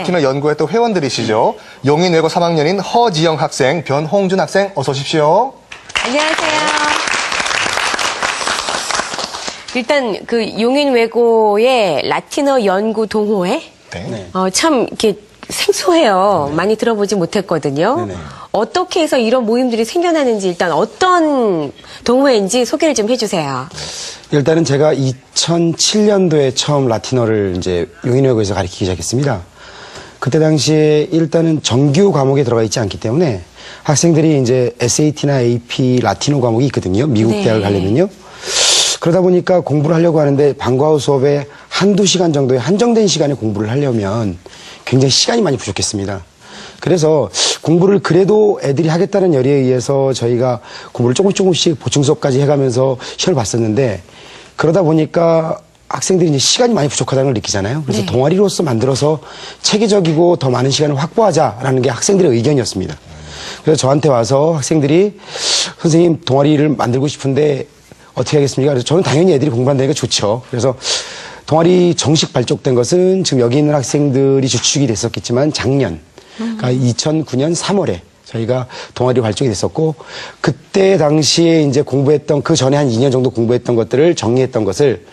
라틴어 연구했던 회원들이시죠. 용인외고 3학년인 허지영 학생, 변홍준 학생 어서 오십시오. 안녕하세요. 일단 그 용인외고의 라틴어 연구 동호회 네. 참 이렇게 생소해요. 많이 들어보지 못했거든요. 네네. 어떻게 해서 이런 모임들이 생겨나는지 일단 어떤 동호회인지 소개를 좀 해주세요. 일단은 제가 2007년도에 처음 라틴어를 이제 용인외고에서 가르치기 시작했습니다. 그때 당시에 일단은 정규 과목에 들어가 있지 않기 때문에 학생들이 이제 SAT나 AP 라틴어 과목이 있거든요. 미국 네. 대학을 가려면요. 그러다 보니까 공부를 하려고 하는데 방과후 수업에 한두 시간 정도의 한정된 시간에 공부를 하려면 굉장히 시간이 많이 부족했습니다. 그래서 공부를 그래도 애들이 하겠다는 열의에 의해서 저희가 공부를 조금씩 보충 수업까지 해가면서 시험을 봤었는데 그러다 보니까 학생들이 이제 시간이 많이 부족하다는 걸 느끼잖아요. 그래서 네. 동아리로서 만들어서 체계적이고 더 많은 시간을 확보하자라는 게 학생들의 의견이었습니다. 그래서 저한테 와서 학생들이 선생님 동아리를 만들고 싶은데 어떻게 하겠습니까? 그래서 저는 당연히 애들이 공부한다니까 좋죠. 그래서 동아리 정식 발족된 것은 지금 여기 있는 학생들이 주축이 됐었겠지만 작년, 그러니까 2009년 3월에 저희가 동아리 발족이 됐었고 그때 당시에 이제 공부했던 그 전에 한 2년 정도 공부했던 것들을 정리했던 것을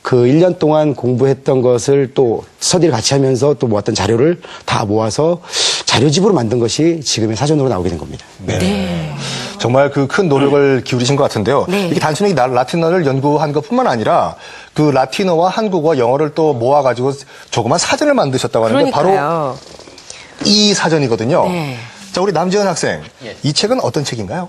그 1년 동안 공부했던 것을 또 스터디를 같이 하면서 또 모았던 자료를 다 모아서 자료집으로 만든 것이 지금의 사전으로 나오게 된 겁니다. 네. 정말 그 큰 노력을 기울이신 것 같은데요. 네. 이게 단순히 라틴어를 연구한 것뿐만 아니라 그 라틴어와 한국어, 영어를 또 모아가지고 조그만 사전을 만드셨다고 하는데 그러니까요. 바로 이 사전이거든요. 네. 자, 우리 남지은 학생, 이 책은 어떤 책인가요?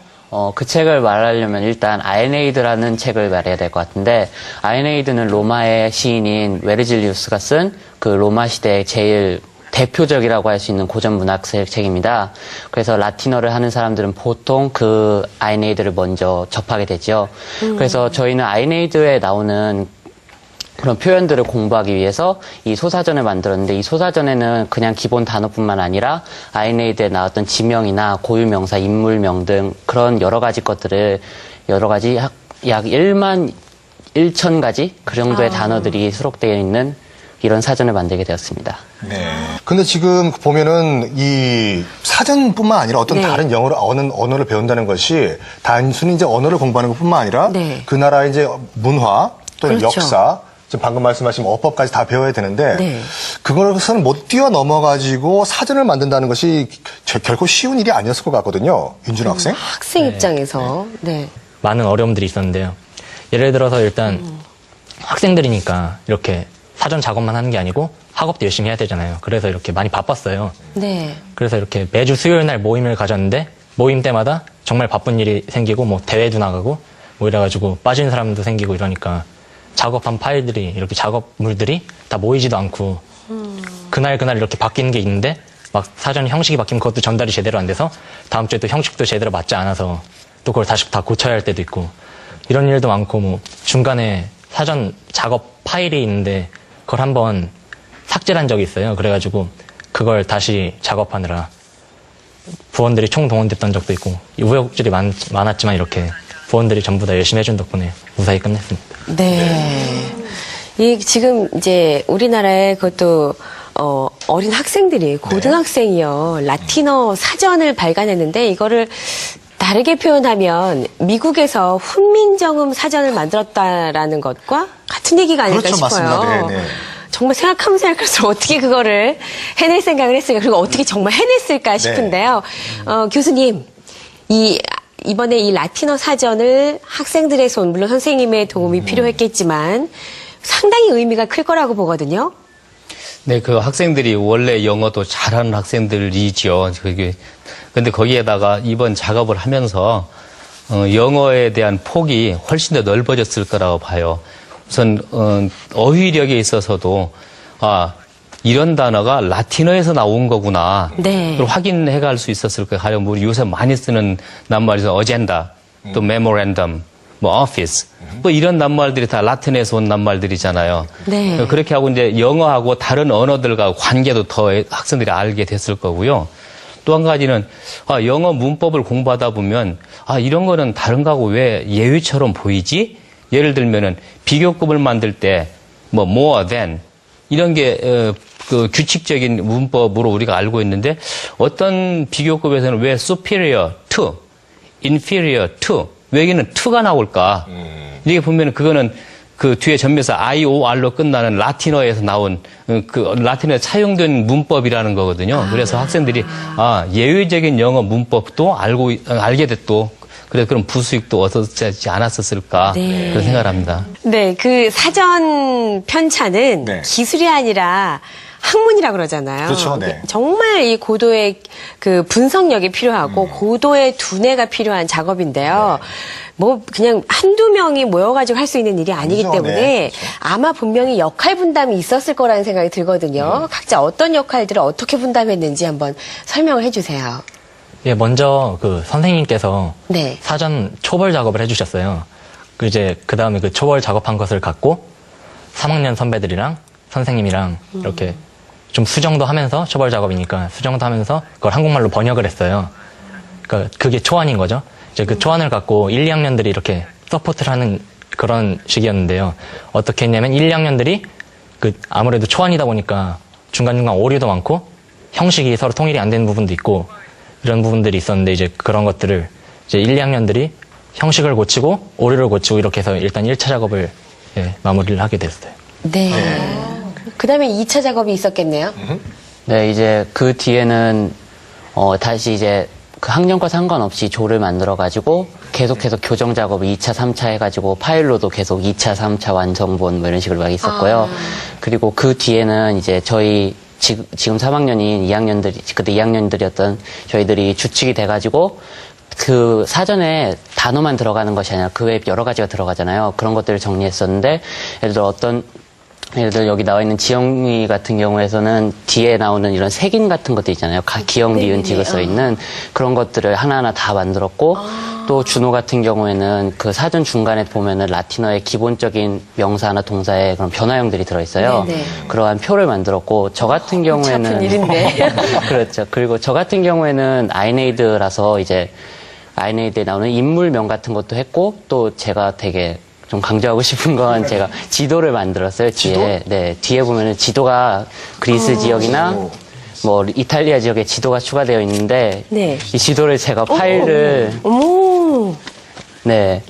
그 책을 말하려면 일단 아에네이드라는 책을 말해야 될 것 같은데 아에네이드는 로마의 시인인 웨르질리우스가 쓴 그 로마 시대의 제일 대표적이라고 할 수 있는 고전 문학책 책입니다. 그래서 라틴어를 하는 사람들은 보통 그 아에네이드를 먼저 접하게 되죠. 그래서 저희는 아에네이드에 나오는 그런 표현들을 공부하기 위해서 이 소사전을 만들었는데 이 소사전에는 그냥 기본 단어뿐만 아니라 아에네이드에 나왔던 지명이나 고유명사, 인물명 등 그런 여러 가지 것들을 여러 가지 약 1만 1천 가지 그 정도의 단어들이 수록되어 있는 이런 사전을 만들게 되었습니다. 네. 근데 지금 보면은 이 사전뿐만 아니라 어떤 네. 다른 언어를 배운다는 것이 단순히 이제 언어를 공부하는 것뿐만 아니라 네. 그 나라의 이제 문화 또는 그렇죠. 역사 지금 방금 말씀하신 어법까지 다 배워야 되는데 네. 그것은 못 뛰어넘어가지고 사전을 만든다는 것이 결코 쉬운 일이 아니었을 것 같거든요. 윤준호 학생. 학생 입장에서 네. 많은 어려움들이 있었는데요. 예를 들어서 일단 학생들이니까 이렇게 사전 작업만 하는 게 아니고 학업도 열심히 해야 되잖아요. 그래서 이렇게 많이 바빴어요. 네. 그래서 이렇게 매주 수요일 날 모임을 가졌는데 모임 때마다 정말 바쁜 일이 생기고 뭐 대회도 나가고 뭐 이래가지고 빠진 사람도 생기고 이러니까 작업한 파일들이 이렇게 작업물들이 다 모이지도 않고 그날 이렇게 바뀌는 게 있는데 막 사전 형식이 바뀌면 그것도 전달이 제대로 안 돼서 다음 주에 또 형식도 제대로 맞지 않아서 또 그걸 다시 다 고쳐야 할 때도 있고 이런 일도 많고 뭐 중간에 사전 작업 파일이 있는데 그걸 한번 삭제를 한 적이 있어요. 그래가지고 그걸 다시 작업하느라 부원들이 총동원됐던 적도 있고 우여곡절이 많았지만 이렇게 부원들이 전부 다 열심히 해준 덕분에 무사히 끝냈습니다. 네. 이 지금 이제 우리나라에 그것도 어린 학생들이 고등학생이요 라틴어 사전을 발간했는데 이거를 다르게 표현하면 미국에서 훈민정음 사전을 만들었다라는 것과 같은 얘기가 아닐까 그렇죠, 싶어요. 맞습니다. 네, 네. 정말 생각하면 생각할수록 어떻게 그거를 해낼 생각을 했을까 그리고 어떻게 정말 해냈을까 싶은데요. 교수님 이번에 이 라틴어 사전을 학생들의 손 물론 선생님의 도움이 필요했겠지만 상당히 의미가 클 거라고 보거든요. 네, 그 학생들이 원래 영어도 잘하는 학생들이죠. 근데 거기에다가 이번 작업을 하면서 영어에 대한 폭이 훨씬 더 넓어졌을 거라고 봐요. 우선 어휘력에 있어서도 이런 단어가 라틴어에서 나온 거구나. 네. 그걸 확인해 갈 수 있었을 거예요. 가령 우리 요새 많이 쓰는 낱말에서 어젠다, 또 메모랜덤, 뭐 오피스, 뭐 이런 낱말들이 다 라틴에서 온 낱말들이잖아요. 네. 그렇게 하고 이제 영어하고 다른 언어들과 관계도 더 학생들이 알게 됐을 거고요. 또 한 가지는 영어 문법을 공부하다 보면 이런 거는 다른 거하고 왜 예외처럼 보이지? 예를 들면은 비교급을 만들 때 뭐 more than 이런 게 그 규칙적인 문법으로 우리가 알고 있는데 어떤 비교급에서는 왜 superior to, inferior to, 왜 여기는 to가 나올까? 이게 보면 그거는 그 뒤에 전면에서 IOR로 끝나는 라틴어에서 나온 그 라틴어에 차용된 문법이라는 거거든요. 그래서 학생들이 예외적인 영어 문법도 알게 됐고 그래서 그런 부수익도 얻어지지 않았었을까 그런 생각을 합니다. 네, 그 사전 편찬은 네. 기술이 아니라 학문이라 그러잖아요. 그렇죠, 네. 정말 이 고도의 그 분석력이 필요하고 고도의 두뇌가 필요한 작업인데요. 뭐 그냥 한두 명이 모여가지고 할 수 있는 일이 아니기 그렇죠, 때문에 네, 그렇죠. 아마 분명히 역할 분담이 있었을 거라는 생각이 들거든요. 각자 어떤 역할들을 어떻게 분담했는지 한번 설명을 해주세요. 예, 먼저 그 선생님께서 네. 사전 초벌 작업을 해주셨어요. 그 다음에 그 초벌 작업한 것을 갖고 3학년 선배들이랑 선생님이랑 이렇게 좀 수정도 하면서 초벌 작업이니까 수정도 하면서 그걸 한국말로 번역을 했어요. 그러니까 그게 초안인 거죠. 이제 그 초안을 갖고 1, 2학년들이 이렇게 서포트를 하는 그런 식이었는데요. 어떻게 했냐면 1, 2학년들이 그 아무래도 초안이다 보니까 중간중간 오류도 많고 형식이 서로 통일이 안 되는 부분도 있고 이런 부분들이 있었는데 이제 그런 것들을 이제 1, 2학년들이 형식을 고치고 오류를 고치고 이렇게 해서 일단 1차 작업을 마무리를 하게 됐어요. 네. 그 다음에 2차 작업이 있었겠네요. 네, 이제 그 뒤에는 다시 이제 그 학년과 상관없이 조를 만들어가지고 계속해서 교정 작업을 2차, 3차 해가지고 파일로도 계속 2차, 3차 완성본 뭐 이런 식으로 막 있었고요. 그리고 그 뒤에는 이제 저희 지금 3학년인 2학년들이, 그때 2학년들이었던 저희들이 주축이 돼가지고 그 사전에 단어만 들어가는 것이 아니라 그 외에 여러 가지가 들어가잖아요. 그런 것들을 정리했었는데 예를 들어 여기 나와 있는 지영이 같은 경우에서는 뒤에 나오는 이런 색인 같은 것들 있잖아요. 기역, 니은, 디귿 써 있는 그런 것들을 하나하나 다 만들었고 또 준호 같은 경우에는 그 사전 중간에 보면은 라틴어의 기본적인 명사나 동사의 그런 변화형들이 들어있어요. 네네. 그러한 표를 만들었고 저 같은 경우에는 아픈 일인데. 그렇죠. 그리고 저 같은 경우에는 아이네이드라서 이제 아이네이드에 나오는 인물명 같은 것도 했고 또 제가 되게 좀 강조하고 싶은 건 제가 지도를 만들었어요. 뒤에. 네, 뒤에 보면은 지도가 그리스 지역이나 뭐 이탈리아 지역에 지도가 추가되어 있는데 네. 이 지도를 제가 파일을 어머. 네.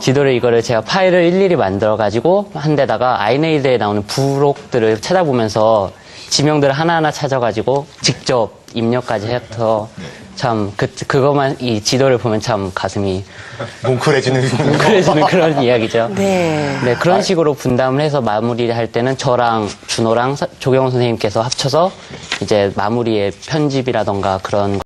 이거를 제가 파일을 일일이 만들어 가지고 한 데다가 아이네이드에 나오는 부록들을 찾아보면서 지명들을 하나하나 찾아가지고 직접 입력까지 해서 참 그것만 이 지도를 보면 참 가슴이 뭉클해지는 그런 이야기죠. 네. 네, 그런 식으로 분담을 해서 마무리를 할 때는 저랑 준호랑 조경호 선생님께서 합쳐서 이제 마무리의 편집이라던가 그런